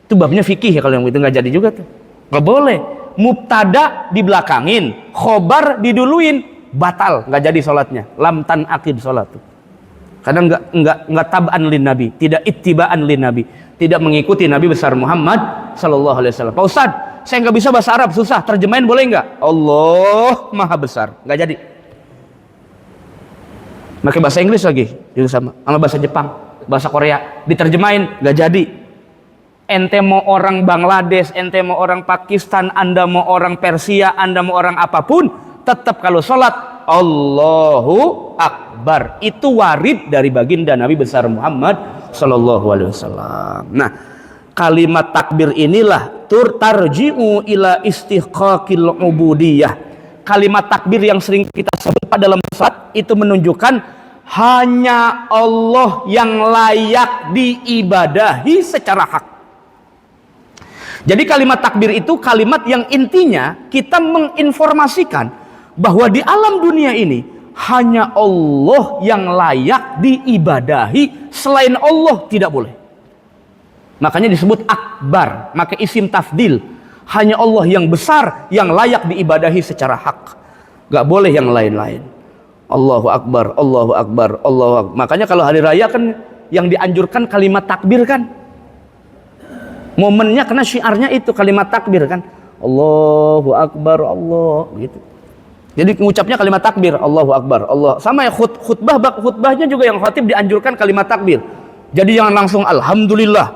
Itu babnya fikih ya, kalau yang itu nggak jadi juga tuh. Nggak boleh. Mubtada dibelakangin, khobar diduluin, batal, nggak jadi sholatnya. Lam tan akid sholat tuh. Karena nggak tab'an lin Nabi, tidak ittiba'an lin Nabi, tidak mengikuti Nabi besar Muhammad sallallahu alaihi wasallam. Pak Ustaz, saya nggak bisa bahasa Arab, susah, terjemahin boleh nggak? Allah maha besar, nggak jadi. Pakai bahasa Inggris lagi juga sama bahasa Jepang, bahasa Korea, diterjemahin nggak jadi. Ente mau orang Bangladesh, ente mau orang Pakistan, Anda mau orang Persia, Anda mau orang apapun, tetap kalau sholat Allahu Akbar. Itu warid dari baginda Nabi besar Muhammad sallallahu alaihi wasallam. Nah, kalimat takbir inilah tarji'u ila istihqaqil ubudiyah. Kalimat takbir yang sering kita sebut dalam salat itu menunjukkan hanya Allah yang layak diibadahi secara hak. Jadi kalimat takbir itu kalimat yang intinya kita menginformasikan bahwa di alam dunia ini hanya Allah yang layak diibadahi, selain Allah tidak boleh. Makanya disebut akbar, maka isim tafdil. Hanya Allah yang besar yang layak diibadahi secara hak, gak boleh yang lain-lain. Allahu Akbar, Allahu Akbar, Allahu Akbar. Makanya kalau hari raya kan yang dianjurkan kalimat takbir kan, momennya karena syiarnya itu kalimat takbir kan, Allahu Akbar, Allah gitu. Jadi mengucapnya kalimat takbir, Allahu Akbar, Allah. Sama ya khutbahnya juga yang khatib dianjurkan kalimat takbir. Jadi jangan langsung Alhamdulillah,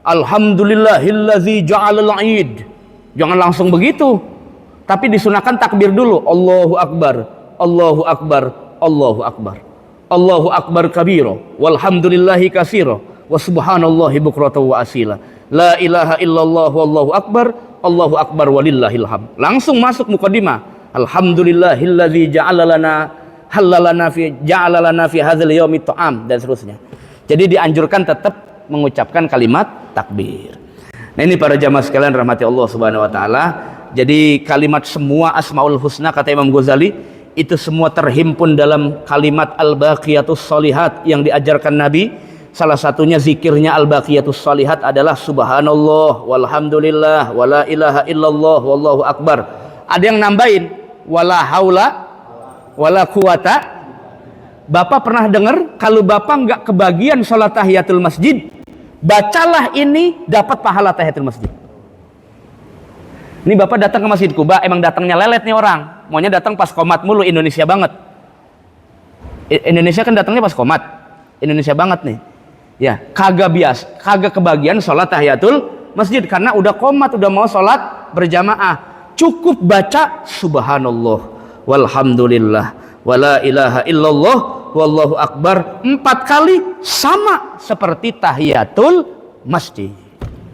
Alhamdulillahillazi ja'alal Eid. Jangan langsung begitu. Tapi disunahkan takbir dulu, Allahu Akbar, Allahu Akbar, Allahu Akbar. Allahu Akbar kabira, walhamdulillahi katsira, wa subhanallahi bukratan wa asila. La ilaha illallah wallahu akbar, Allahu Akbar walillahil hamd. Langsung masuk mukadimah. Alhamdulillahilladzi ja'alalana fi hadzal yaumi ta'am dan seterusnya. Jadi dianjurkan tetap mengucapkan kalimat takbir. Nah, ini para jamaah sekalian rahmati Allah Subhanahu wa taala. Jadi kalimat semua Asmaul Husna kata Imam Ghazali itu semua terhimpun dalam kalimat Al-Baqiyatus Shalihat yang diajarkan Nabi. Salah satunya zikirnya Al-Baqiyatus Shalihat adalah subhanallah walhamdulillah wala ilaha illallah wallahu akbar. Ada yang nambahin wala haula wala quwata. Bapak pernah dengar kalau bapak nggak kebagian sholat tahiyatul masjid, bacalah ini dapat pahala tahiyatul masjid. Ini bapak datang ke Masjid Kuba, emang datangnya lelet nih orang, maunya datang pas qomat mulu, Indonesia banget. Indonesia kan datangnya pas qomat, Indonesia banget nih. Ya, kagak kebagian sholat tahiyatul masjid karena udah qomat, udah mau sholat berjamaah. Cukup baca subhanallah walhamdulillah wala ilaha illallah wallahu akbar 4 kali, sama seperti tahiyatul masjid.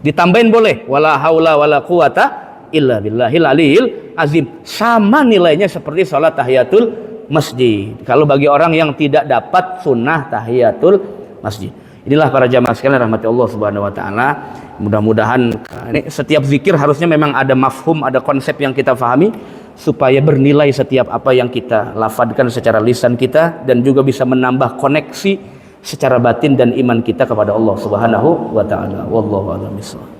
Ditambahin boleh wala haula wala quwata illa billahil aliyil azim, sama nilainya seperti salat tahiyatul masjid kalau bagi orang yang tidak dapat sunnah tahiyatul masjid. Inilah para jamaah sekalian rahmati Allah Subhanahu wa taala. Mudah-mudahan ini setiap zikir harusnya memang ada mafhum, ada konsep yang kita fahami supaya bernilai setiap apa yang kita lafadkan secara lisan kita dan juga bisa menambah koneksi secara batin dan iman kita kepada Allah Subhanahu wa taala. Wallahu a'lam bishawab.